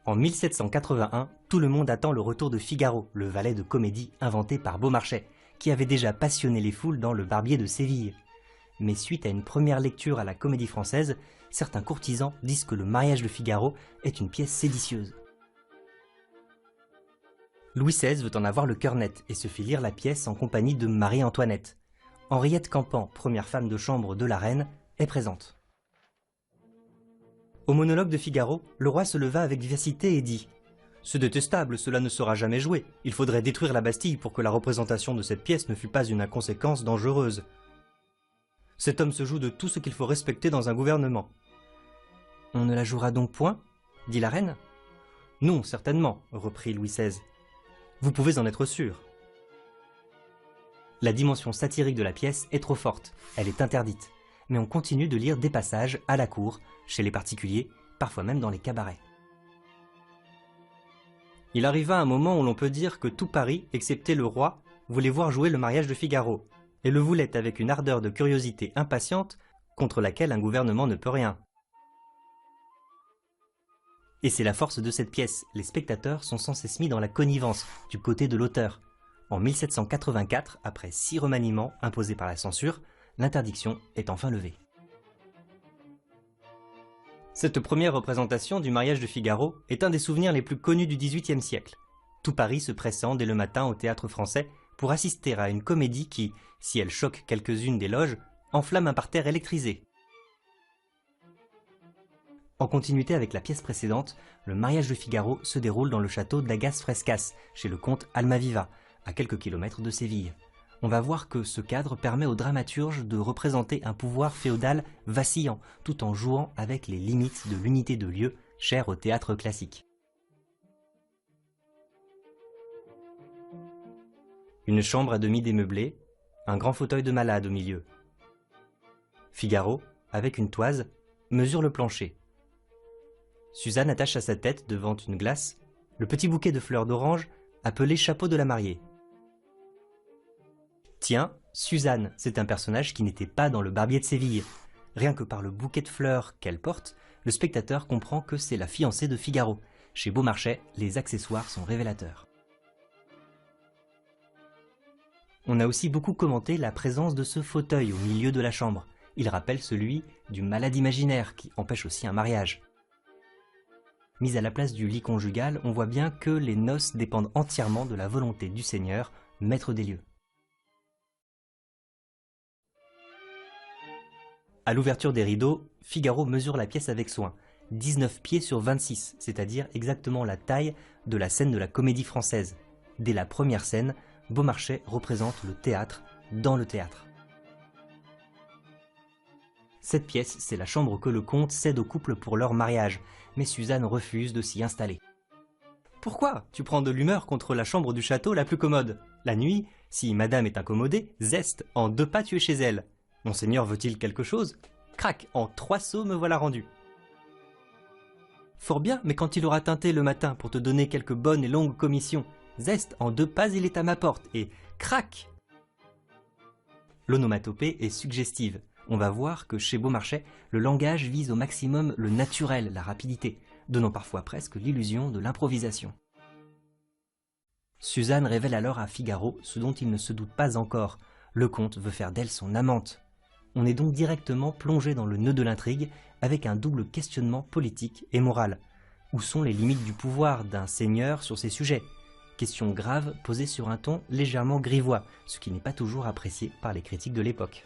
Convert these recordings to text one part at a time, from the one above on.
En 1781, tout le monde attend le retour de Figaro, le valet de comédie inventé par Beaumarchais, qui avait déjà passionné les foules dans Le Barbier de Séville. Mais suite à une première lecture à la Comédie Française, certains courtisans disent que Le Mariage de Figaro est une pièce séditieuse. Louis XVI veut en avoir le cœur net et se fait lire la pièce en compagnie de Marie-Antoinette. Henriette Campan, première femme de chambre de la reine, est présente. Au monologue de Figaro, le roi se leva avec vivacité et dit « C'est détestable, cela ne sera jamais joué. Il faudrait détruire la Bastille pour que la représentation de cette pièce ne fût pas une inconséquence dangereuse. Cet homme se joue de tout ce qu'il faut respecter dans un gouvernement. »« On ne la jouera donc point ?» dit la reine. « Non, certainement, » reprit Louis XVI. « Vous pouvez en être sûr. » La dimension satirique de la pièce est trop forte, elle est interdite. Mais on continue de lire des passages à la cour, chez les particuliers, parfois même dans les cabarets. Il arriva un moment où l'on peut dire que tout Paris, excepté le roi, voulait voir jouer Le Mariage de Figaro, et le voulait avec une ardeur de curiosité impatiente contre laquelle un gouvernement ne peut rien. Et c'est la force de cette pièce, les spectateurs sont sans cesse mis dans la connivence du côté de l'auteur. En 1784, après 6 remaniements imposés par la censure, l'interdiction est enfin levée. Cette première représentation du Mariage de Figaro est un des souvenirs les plus connus du XVIIIe siècle. Tout Paris se pressant dès le matin au Théâtre Français pour assister à une comédie qui, si elle choque quelques-unes des loges, enflamme un parterre électrisé. En continuité avec la pièce précédente, le Mariage de Figaro se déroule dans le château d'Agas Frescas, chez le comte Almaviva, à quelques kilomètres de Séville. On va voir que ce cadre permet au dramaturge de représenter un pouvoir féodal vacillant, tout en jouant avec les limites de l'unité de lieu, chère au théâtre classique. Une chambre à demi démeublée, un grand fauteuil de malade au milieu. Figaro, avec une toise, mesure le plancher. Suzanne attache à sa tête, devant une glace, le petit bouquet de fleurs d'orange appelé chapeau de la mariée. Tiens, Suzanne, c'est un personnage qui n'était pas dans Le Barbier de Séville. Rien que par le bouquet de fleurs qu'elle porte, le spectateur comprend que c'est la fiancée de Figaro. Chez Beaumarchais, les accessoires sont révélateurs. On a aussi beaucoup commenté la présence de ce fauteuil au milieu de la chambre. Il rappelle celui du malade imaginaire qui empêche aussi un mariage. Mis à la place du lit conjugal, on voit bien que les noces dépendent entièrement de la volonté du Seigneur, maître des lieux. À l'ouverture des rideaux, Figaro mesure la pièce avec soin, 19 pieds sur 26, c'est-à-dire exactement la taille de la scène de la Comédie Française. Dès la première scène, Beaumarchais représente le théâtre dans le théâtre. Cette pièce, c'est la chambre que le comte cède au couple pour leur mariage, mais Suzanne refuse de s'y installer. « Pourquoi? Tu prends de l'humeur contre la chambre du château la plus commode. La nuit, si madame est incommodée, zeste, en 2 pas tu es chez elle. Monseigneur veut-il quelque chose? Crac, en 3 sauts me voilà rendu. Fort bien, mais quand il aura teinté le matin pour te donner quelques bonnes et longues commissions, zeste, en 2 pas il est à ma porte, et crac! L'onomatopée est suggestive. On va voir que chez Beaumarchais, le langage vise au maximum le naturel, la rapidité, donnant parfois presque l'illusion de l'improvisation. Suzanne révèle alors à Figaro ce dont il ne se doute pas encore. Le comte veut faire d'elle son amante. On est donc directement plongé dans le nœud de l'intrigue avec un double questionnement politique et moral. Où sont les limites du pouvoir d'un seigneur sur ces sujets? Question grave posée sur un ton légèrement grivois, ce qui n'est pas toujours apprécié par les critiques de l'époque.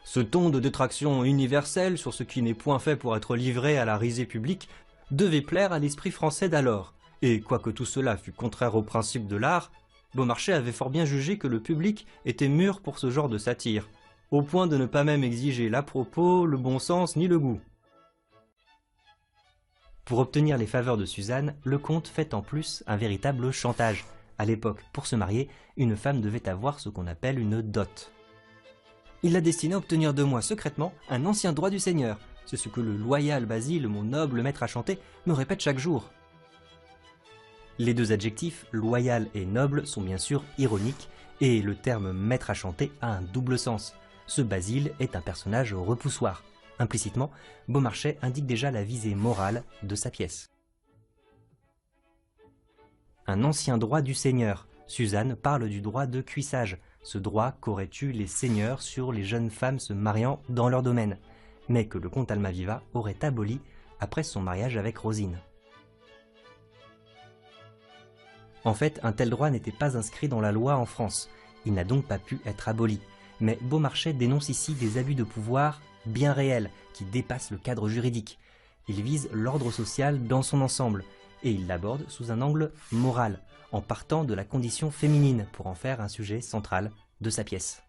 Ce ton de détraction universelle sur ce qui n'est point fait pour être livré à la risée publique devait plaire à l'esprit français d'alors, et quoique tout cela fût contraire aux principes de l'art, Beaumarchais avait fort bien jugé que le public était mûr pour ce genre de satire, au point de ne pas même exiger l'à-propos, le bon sens ni le goût. Pour obtenir les faveurs de Suzanne, le comte fait en plus un véritable chantage. À l'époque, pour se marier, une femme devait avoir ce qu'on appelle une dot. Il la destinait à obtenir de moi secrètement un ancien droit du Seigneur. C'est ce que le loyal Basile, mon noble maître à chanter, me répète chaque jour. Les 2 adjectifs, loyal et noble, sont bien sûr ironiques, et le terme maître à chanter a un double sens. Ce Basile est un personnage repoussoir. Implicitement, Beaumarchais indique déjà la visée morale de sa pièce. Un ancien droit du seigneur. Suzanne parle du droit de cuissage, ce droit qu'auraient eu les seigneurs sur les jeunes femmes se mariant dans leur domaine, mais que le comte Almaviva aurait aboli après son mariage avec Rosine. En fait, un tel droit n'était pas inscrit dans la loi en France, il n'a donc pas pu être aboli, mais Beaumarchais dénonce ici des abus de pouvoir bien réels qui dépassent le cadre juridique. Il vise l'ordre social dans son ensemble, et il l'aborde sous un angle moral, en partant de la condition féminine pour en faire un sujet central de sa pièce.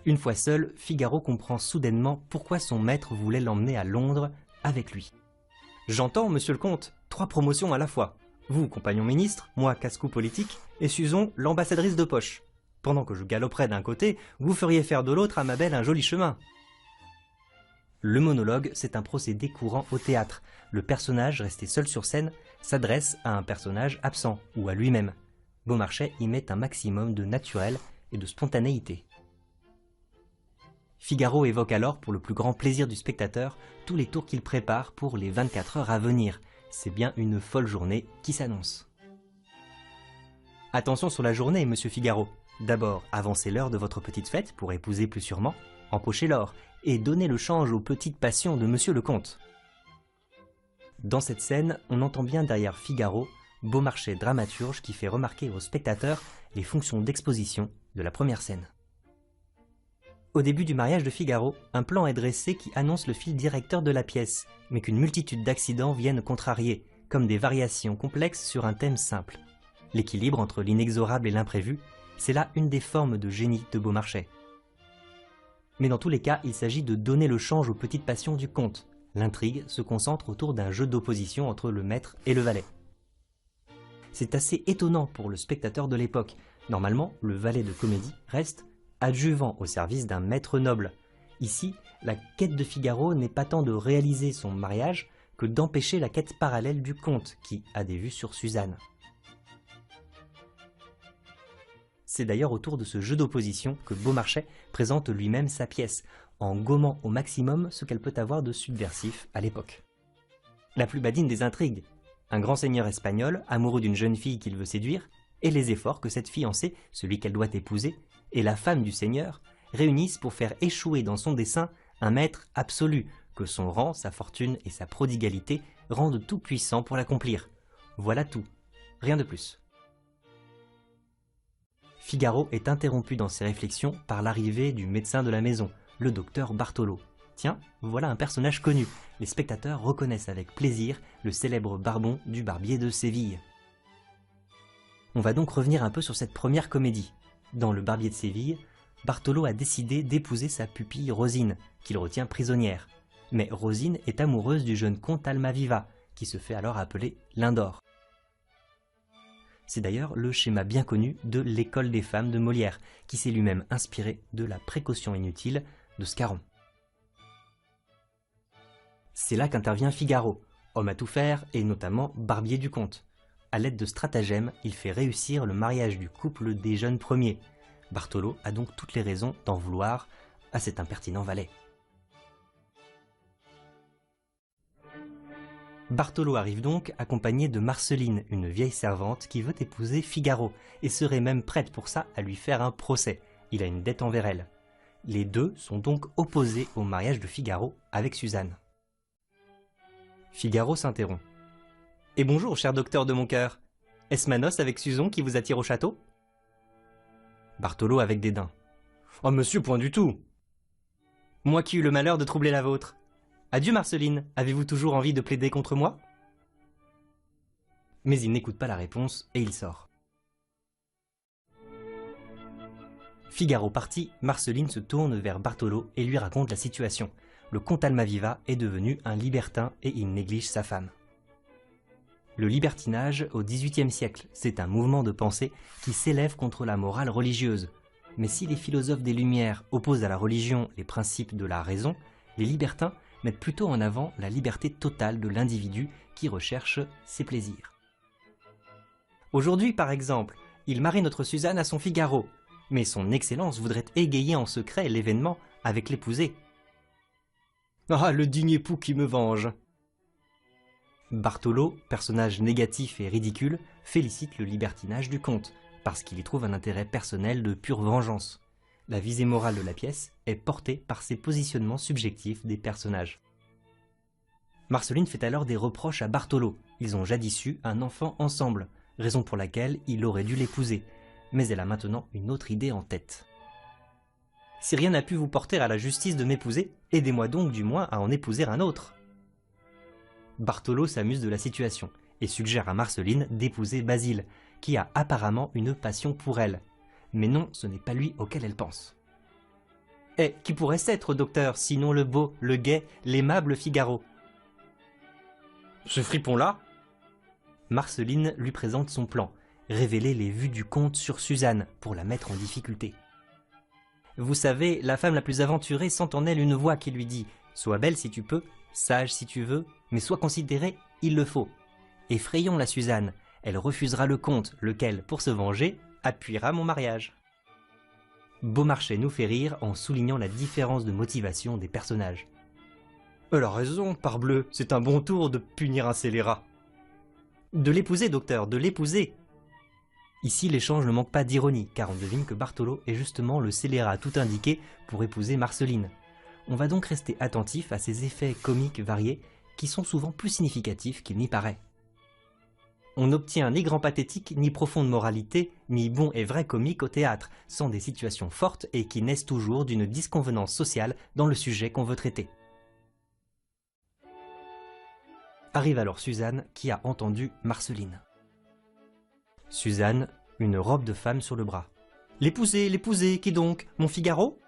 Une fois seul, Figaro comprend soudainement pourquoi son maître voulait l'emmener à Londres avec lui. « J'entends, monsieur le comte, 3 promotions à la fois. Vous, compagnon ministre, moi, casse-cou politique, et Suzon, l'ambassadrice de poche. Pendant que je galoperais d'un côté, vous feriez faire de l'autre à ma belle un joli chemin. » Le monologue, c'est un procédé courant au théâtre. Le personnage, resté seul sur scène, s'adresse à un personnage absent ou à lui-même. Beaumarchais y met un maximum de naturel et de spontanéité. Figaro évoque alors, pour le plus grand plaisir du spectateur, tous les tours qu'il prépare pour les 24 heures à venir. C'est bien une folle journée qui s'annonce. Attention sur la journée, monsieur Figaro. D'abord, avancez l'heure de votre petite fête pour épouser plus sûrement, empochez l'or et donnez le change aux petites passions de monsieur le comte. Dans cette scène, on entend bien derrière Figaro, Beaumarchais dramaturge qui fait remarquer aux spectateurs les fonctions d'exposition de la première scène. Au début du mariage de Figaro, un plan est dressé qui annonce le fil directeur de la pièce, mais qu'une multitude d'accidents viennent contrarier, comme des variations complexes sur un thème simple. L'équilibre entre l'inexorable et l'imprévu, c'est là une des formes de génie de Beaumarchais. Mais dans tous les cas, il s'agit de donner le change aux petites passions du conte. L'intrigue se concentre autour d'un jeu d'opposition entre le maître et le valet. C'est assez étonnant pour le spectateur de l'époque. Normalement, le valet de comédie reste adjuvant au service d'un maître noble. Ici, la quête de Figaro n'est pas tant de réaliser son mariage que d'empêcher la quête parallèle du comte qui a des vues sur Suzanne. C'est d'ailleurs autour de ce jeu d'opposition que Beaumarchais présente lui-même sa pièce, en gommant au maximum ce qu'elle peut avoir de subversif à l'époque. La plus badine des intrigues, un grand seigneur espagnol, amoureux d'une jeune fille qu'il veut séduire, et les efforts que cette fiancée, celui qu'elle doit épouser, et la femme du seigneur, réunissent pour faire échouer dans son dessein un maître absolu, que son rang, sa fortune et sa prodigalité rendent tout puissant pour l'accomplir. Voilà tout, rien de plus. Figaro est interrompu dans ses réflexions par l'arrivée du médecin de la maison, le docteur Bartolo. Tiens, voilà un personnage connu. Les spectateurs reconnaissent avec plaisir le célèbre Barbon du Barbier de Séville. On va donc revenir un peu sur cette première comédie. Dans Le Barbier de Séville, Bartolo a décidé d'épouser sa pupille Rosine, qu'il retient prisonnière. Mais Rosine est amoureuse du jeune comte Almaviva, qui se fait alors appeler Lindor. C'est d'ailleurs le schéma bien connu de l'école des femmes de Molière, qui s'est lui-même inspiré de la précaution inutile de Scarron. C'est là qu'intervient Figaro, homme à tout faire et notamment barbier du comte. À l'aide de stratagèmes, il fait réussir le mariage du couple des jeunes premiers. Bartolo a donc toutes les raisons d'en vouloir à cet impertinent valet. Bartolo arrive donc accompagné de Marceline, une vieille servante qui veut épouser Figaro, et serait même prête pour ça à lui faire un procès. Il a une dette envers elle. Les deux sont donc opposés au mariage de Figaro avec Suzanne. Figaro s'interrompt. « Et bonjour, cher docteur de mon cœur. Est-ce ma noce avec Suzon qui vous attire au château ?» Bartolo avec dédain. « Oh monsieur, point du tout. Moi qui eus le malheur de troubler la vôtre. Adieu Marceline, avez-vous toujours envie de plaider contre moi ?» Mais il n'écoute pas la réponse et il sort. Figaro parti, Marceline se tourne vers Bartolo et lui raconte la situation. Le comte Almaviva est devenu un libertin et il néglige sa femme. Le libertinage au XVIIIe siècle, c'est un mouvement de pensée qui s'élève contre la morale religieuse. Mais si les philosophes des Lumières opposent à la religion les principes de la raison, les libertins mettent plutôt en avant la liberté totale de l'individu qui recherche ses plaisirs. Aujourd'hui, par exemple, il marie notre Suzanne à son Figaro. mais son Excellence voudrait égayer en secret l'événement avec l'épousée. Ah, le digne époux qui me venge! Bartolo, personnage négatif et ridicule, félicite le libertinage du comte, parce qu'il y trouve un intérêt personnel de pure vengeance. La visée morale de la pièce est portée par ces positionnements subjectifs des personnages. Marceline fait alors des reproches à Bartolo. Ils ont jadis eu un enfant ensemble, raison pour laquelle il aurait dû l'épouser. Mais elle a maintenant une autre idée en tête. Si rien n'a pu vous porter à la justice de m'épouser, aidez-moi donc du moins à en épouser un autre. Bartolo s'amuse de la situation et suggère à Marceline d'épouser Basile, qui a apparemment une passion pour elle. Mais non, ce n'est pas lui auquel elle pense. Eh, qui pourrait être, docteur, sinon le beau, le gai, l'aimable Figaro? Ce fripon-là? Marceline lui présente son plan, révéler les vues du comte sur Suzanne pour la mettre en difficulté. Vous savez, la femme la plus aventurée sent en elle une voix qui lui dit « Sois belle si tu peux, sage si tu veux, mais sois considérée, il le faut. » Effrayons la Suzanne, elle refusera le comte, lequel, pour se venger, appuiera mon mariage. Beaumarchais nous fait rire en soulignant la différence de motivation des personnages. Elle a raison, parbleu, c'est un bon tour de punir un scélérat. De l'épouser, docteur, de l'épouser. Ici, l'échange ne manque pas d'ironie, car on devine que Bartolo est justement le scélérat tout indiqué pour épouser Marceline. On va donc rester attentif à ces effets comiques variés qui sont souvent plus significatifs qu'il n'y paraît. On n'obtient ni grand pathétique, ni profonde moralité, ni bon et vrai comique au théâtre, sans des situations fortes et qui naissent toujours d'une disconvenance sociale dans le sujet qu'on veut traiter. Arrive alors Suzanne qui a entendu Marceline. Suzanne, une robe de femme sur le bras. « L'épouser, qui donc? Mon Figaro ?»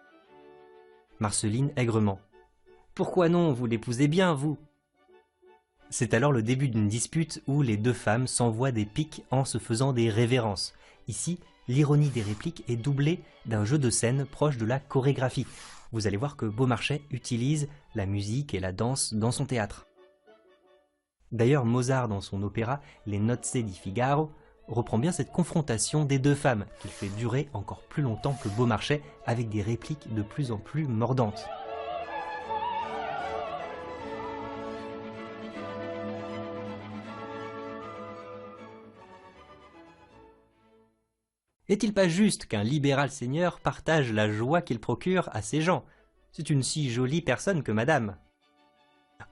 Marceline aigrement. « Pourquoi non, vous l'épousez bien, vous ?» C'est alors le début d'une dispute où les deux femmes s'envoient des piques en se faisant des révérences. Ici, l'ironie des répliques est doublée d'un jeu de scène proche de la chorégraphie. Vous allez voir que Beaumarchais utilise la musique et la danse dans son théâtre. D'ailleurs, Mozart, dans son opéra Les Nozze di Figaro, reprend bien cette confrontation des deux femmes, qu'il fait durer encore plus longtemps que Beaumarchais, avec des répliques de plus en plus mordantes. Est-il pas juste qu'un libéral seigneur partage la joie qu'il procure à ses gens? C'est une si jolie personne que madame.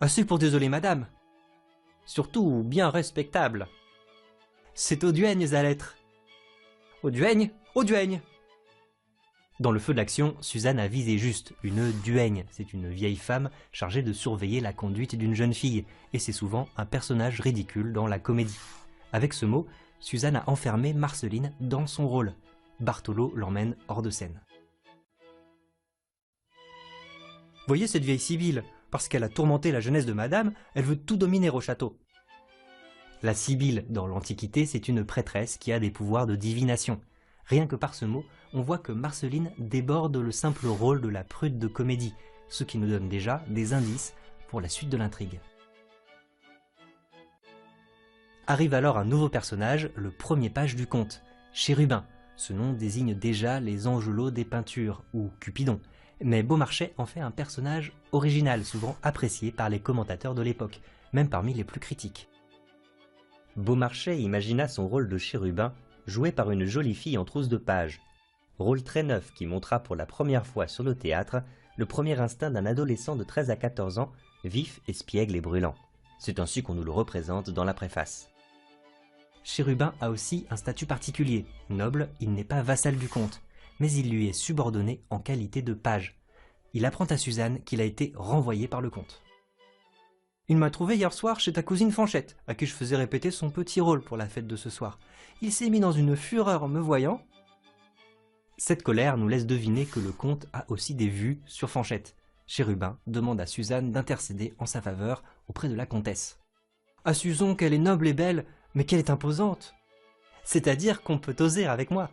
Assez pour désoler madame. Surtout bien respectable. C'est au duègne à l'être. Au duègne, au duègne. Dans le feu de l'action, Suzanne a visé juste, une duègne. C'est une vieille femme chargée de surveiller la conduite d'une jeune fille, et c'est souvent un personnage ridicule dans la comédie. Avec ce mot, Suzanne a enfermé Marceline dans son rôle. Bartolo l'emmène hors de scène. Voyez cette vieille Sibylle, parce qu'elle a tourmenté la jeunesse de madame, elle veut tout dominer au château. La Sibylle, dans l'Antiquité, c'est une prêtresse qui a des pouvoirs de divination. Rien que par ce mot, on voit que Marceline déborde le simple rôle de la prude de comédie, ce qui nous donne déjà des indices pour la suite de l'intrigue. Arrive alors un nouveau personnage, le premier page du conte, Chérubin. Ce nom désigne déjà les angelots des peintures, ou Cupidon. Mais Beaumarchais en fait un personnage original, souvent apprécié par les commentateurs de l'époque, même parmi les plus critiques. Beaumarchais imagina son rôle de Chérubin, joué par une jolie fille en trousse de page. Rôle très neuf qui montra pour la première fois sur le théâtre le premier instinct d'un adolescent de 13 à 14 ans, vif, espiègle et brûlant. C'est ainsi qu'on nous le représente dans la préface. Chérubin a aussi un statut particulier. Noble, il n'est pas vassal du comte, mais il lui est subordonné en qualité de page. Il apprend à Suzanne qu'il a été renvoyé par le comte. « Il m'a trouvé hier soir chez ta cousine Fanchette, à qui je faisais répéter son petit rôle pour la fête de ce soir. Il s'est mis dans une fureur en me voyant. » Cette colère nous laisse deviner que le comte a aussi des vues sur Fanchette. Chérubin demande à Suzanne d'intercéder en sa faveur auprès de la comtesse. « Ah Suzon, qu'elle est noble et belle, mais qu'elle est imposante. C'est-à-dire qu'on peut oser avec moi.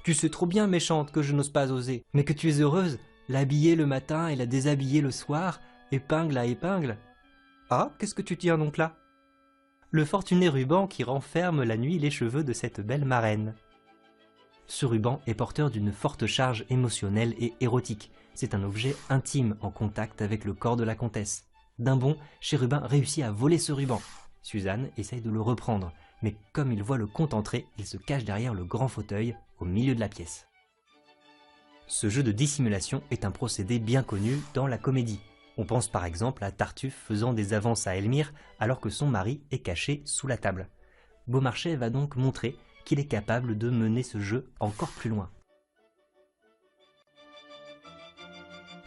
Tu sais trop bien, méchante, que je n'ose pas oser, mais que tu es heureuse, l'habiller le matin et la déshabiller le soir, épingle à épingle. Ah, qu'est-ce que tu tiens donc là? Le fortuné ruban qui renferme la nuit les cheveux de cette belle marraine. Ce ruban est porteur d'une forte charge émotionnelle et érotique. C'est un objet intime en contact avec le corps de la comtesse. D'un bond, Chérubin réussit à voler ce ruban. Suzanne essaye de le reprendre, mais comme il voit le comte entrer, il se cache derrière le grand fauteuil au milieu de la pièce. Ce jeu de dissimulation est un procédé bien connu dans la comédie. On pense par exemple à Tartuffe faisant des avances à Elmire alors que son mari est caché sous la table. Beaumarchais va donc montrer qu'il est capable de mener ce jeu encore plus loin.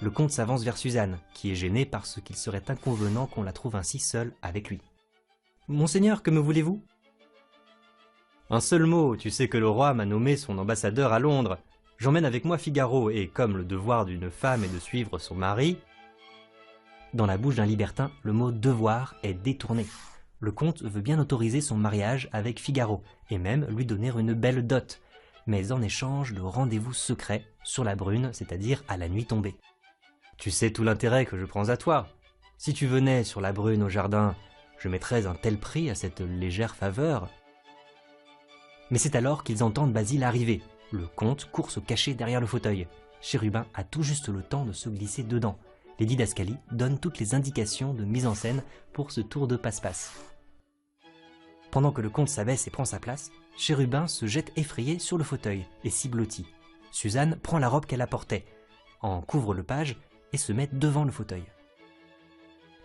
Le comte s'avance vers Suzanne, qui est gênée parce qu'il serait inconvenant qu'on la trouve ainsi seule avec lui. « Monseigneur, que me voulez-vous » ? « Un seul mot, tu sais que le roi m'a nommé son ambassadeur à Londres. J'emmène avec moi Figaro et, comme le devoir d'une femme est de suivre son mari... » Dans la bouche d'un libertin, le mot « devoir » est détourné. Le comte veut bien autoriser son mariage avec Figaro, et même lui donner une belle dot, mais en échange de rendez-vous secrets sur la Brune, c'est-à-dire à la nuit tombée. Tu sais tout l'intérêt que je prends à toi. Si tu venais sur la Brune au jardin, je mettrais un tel prix à cette légère faveur. Mais c'est alors qu'ils entendent Basile arriver. Le comte court se cacher derrière le fauteuil. Chérubin a tout juste le temps de se glisser dedans. Les didascalies donnent toutes les indications de mise en scène pour ce tour de passe-passe. Pendant que le comte s'abaisse et prend sa place, Chérubin se jette effrayé sur le fauteuil et s'y blottit. Suzanne prend la robe qu'elle apportait, en couvre le page et se met devant le fauteuil.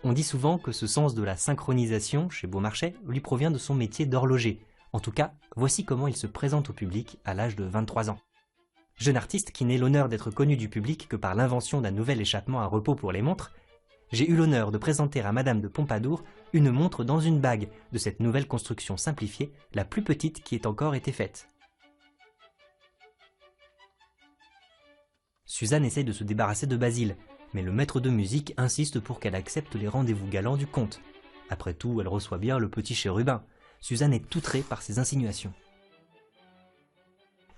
On dit souvent que ce sens de la synchronisation chez Beaumarchais lui provient de son métier d'horloger. En tout cas, voici comment il se présente au public à l'âge de 23 ans. Jeune artiste qui n'ait l'honneur d'être connu du public que par l'invention d'un nouvel échappement à repos pour les montres, j'ai eu l'honneur de présenter à Madame de Pompadour une montre dans une bague de cette nouvelle construction simplifiée, la plus petite qui ait encore été faite. Suzanne essaye de se débarrasser de Basile, mais le maître de musique insiste pour qu'elle accepte les rendez-vous galants du comte. Après tout, elle reçoit bien le petit Chérubin. Suzanne est outrée par ses insinuations.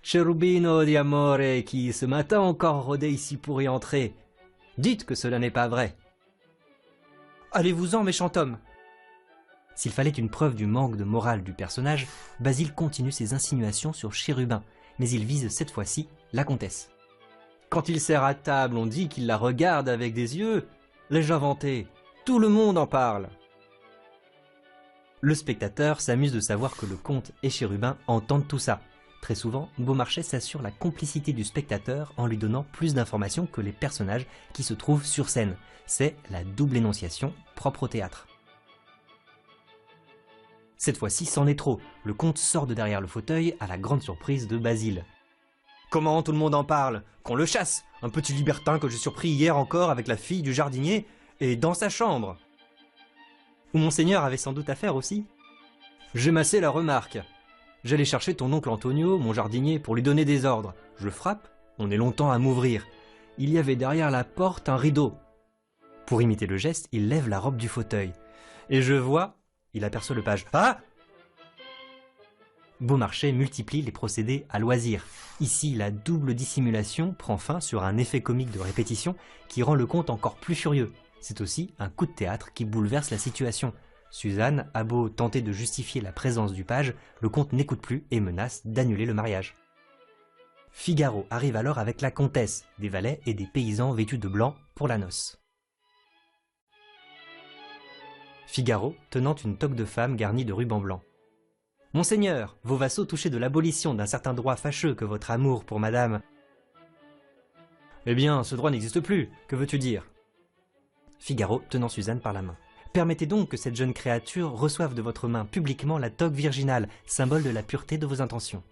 Cherubino di amore qui ce matin encore rôdait ici pour y entrer. Dites que cela n'est pas vrai. Allez-vous-en, méchant homme. S'il fallait une preuve du manque de morale du personnage, Basile continue ses insinuations sur Chérubin, mais il vise cette fois-ci la comtesse. Quand il sert à table, on dit qu'il la regarde avec des yeux. L'ai-je inventé? Tout le monde en parle. Le spectateur s'amuse de savoir que le comte et Chérubin entendent tout ça. Très souvent, Beaumarchais s'assure la complicité du spectateur en lui donnant plus d'informations que les personnages qui se trouvent sur scène. C'est la double énonciation propre au théâtre. Cette fois-ci, c'en est trop. Le comte sort de derrière le fauteuil à la grande surprise de Basile. Comment tout le monde en parle? Qu'on le chasse! Un petit libertin que j'ai surpris hier encore avec la fille du jardinier et dans sa chambre. Où monseigneur avait sans doute affaire aussi. J'ai massé la remarque. J'allais chercher ton oncle Antonio, mon jardinier, pour lui donner des ordres. Je frappe, on est longtemps à m'ouvrir. Il y avait derrière la porte un rideau. Pour imiter le geste, il lève la robe du fauteuil. Et je vois, il aperçoit le page. Ah! Beaumarchais multiplie les procédés à loisir. Ici, la double dissimulation prend fin sur un effet comique de répétition qui rend le comte encore plus furieux. C'est aussi un coup de théâtre qui bouleverse la situation. Suzanne a beau tenter de justifier la présence du page, le comte n'écoute plus et menace d'annuler le mariage. Figaro arrive alors avec la comtesse, des valets et des paysans vêtus de blanc pour la noce. Figaro tenant une toque de femme garnie de rubans blancs. « Monseigneur, vos vassaux touchés de l'abolition d'un certain droit fâcheux que votre amour pour madame... » « Eh bien, ce droit n'existe plus, que veux-tu dire ?» Figaro tenant Suzanne par la main. « Permettez donc que cette jeune créature reçoive de votre main publiquement la toque virginale, symbole de la pureté de vos intentions. »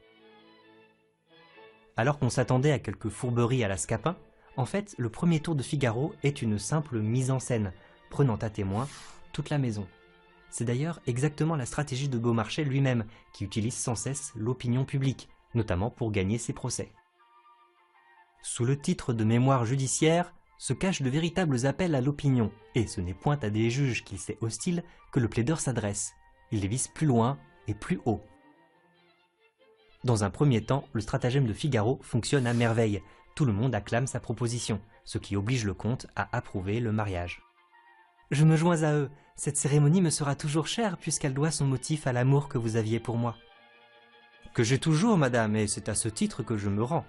Alors qu'on s'attendait à quelques fourberies à la Scapin, en fait, le premier tour de Figaro est une simple mise en scène, prenant à témoin toute la maison. C'est d'ailleurs exactement la stratégie de Beaumarchais lui-même, qui utilise sans cesse l'opinion publique, notamment pour gagner ses procès. Sous le titre de mémoire judiciaire, se cachent de véritables appels à l'opinion, et ce n'est point à des juges qu'il sait hostiles que le plaideur s'adresse. Il les vise plus loin et plus haut. Dans un premier temps, le stratagème de Figaro fonctionne à merveille. Tout le monde acclame sa proposition, ce qui oblige le comte à approuver le mariage. « Je me joins à eux. Cette cérémonie me sera toujours chère puisqu'elle doit son motif à l'amour que vous aviez pour moi. » Que j'ai toujours, madame, et c'est à ce titre que je me rends.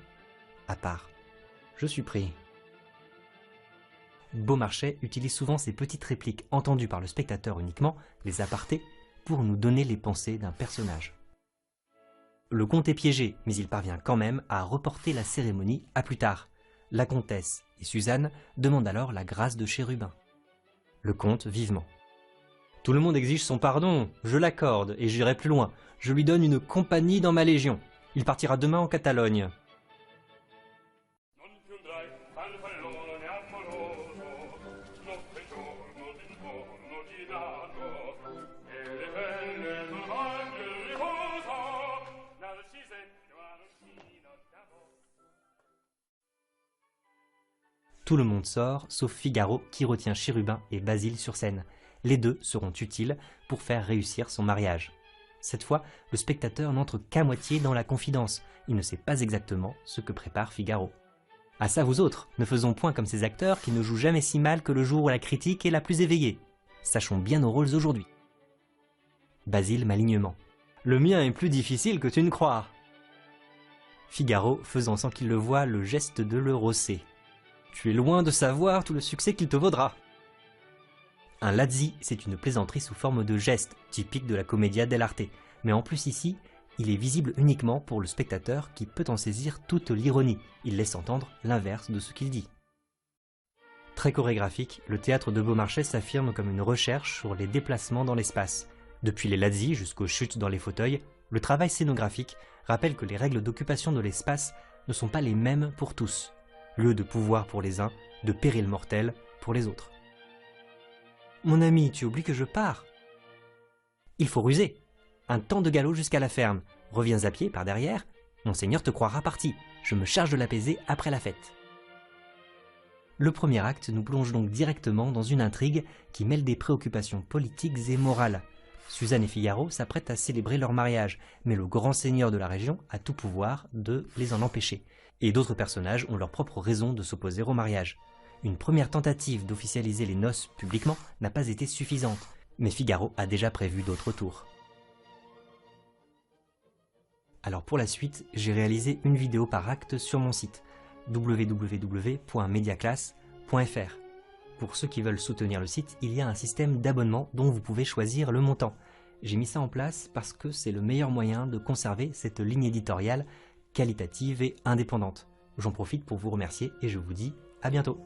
À part. Je suis pris. Beaumarchais utilise souvent ces petites répliques entendues par le spectateur uniquement, les apartés, pour nous donner les pensées d'un personnage. Le comte est piégé, mais il parvient quand même à reporter la cérémonie à plus tard. La comtesse et Suzanne demandent alors la grâce de Chérubin. Le comte vivement. Tout le monde exige son pardon, je l'accorde et j'irai plus loin. Je lui donne une compagnie dans ma légion. Il partira demain en Catalogne. Tout le monde sort, sauf Figaro qui retient Chérubin et Basile sur scène. Les deux seront utiles pour faire réussir son mariage. Cette fois, le spectateur n'entre qu'à moitié dans la confidence. Il ne sait pas exactement ce que prépare Figaro. À ça vous autres, ne faisons point comme ces acteurs qui ne jouent jamais si mal que le jour où la critique est la plus éveillée. Sachons bien nos rôles aujourd'hui. Basile malignement. Le mien est plus difficile que tu ne crois. Figaro, faisant sans qu'il le voie le geste de le rosser. Tu es loin de savoir tout le succès qu'il te vaudra. Un lazzi, c'est une plaisanterie sous forme de geste, typique de la commedia dell'arte. Mais en plus ici, il est visible uniquement pour le spectateur qui peut en saisir toute l'ironie. Il laisse entendre l'inverse de ce qu'il dit. Très chorégraphique, le théâtre de Beaumarchais s'affirme comme une recherche sur les déplacements dans l'espace. Depuis les lazzi jusqu'aux chutes dans les fauteuils, le travail scénographique rappelle que les règles d'occupation de l'espace ne sont pas les mêmes pour tous. Lieu de pouvoir pour les uns, de péril mortel pour les autres. Mon ami, tu oublies que je pars. Il faut ruser. Un temps de galop jusqu'à la ferme. Reviens à pied par derrière. Monseigneur te croira parti. Je me charge de l'apaiser après la fête. Le premier acte nous plonge donc directement dans une intrigue qui mêle des préoccupations politiques et morales. Suzanne et Figaro s'apprêtent à célébrer leur mariage, mais le grand seigneur de la région a tout pouvoir de les en empêcher. Et d'autres personnages ont leurs propres raisons de s'opposer au mariage. Une première tentative d'officialiser les noces publiquement n'a pas été suffisante, mais Figaro a déjà prévu d'autres tours. Alors pour la suite, j'ai réalisé une vidéo par acte sur mon site www.mediaclass.fr. Pour ceux qui veulent soutenir le site, il y a un système d'abonnement dont vous pouvez choisir le montant. J'ai mis ça en place parce que c'est le meilleur moyen de conserver cette ligne éditoriale qualitative et indépendante. J'en profite pour vous remercier et je vous dis à bientôt.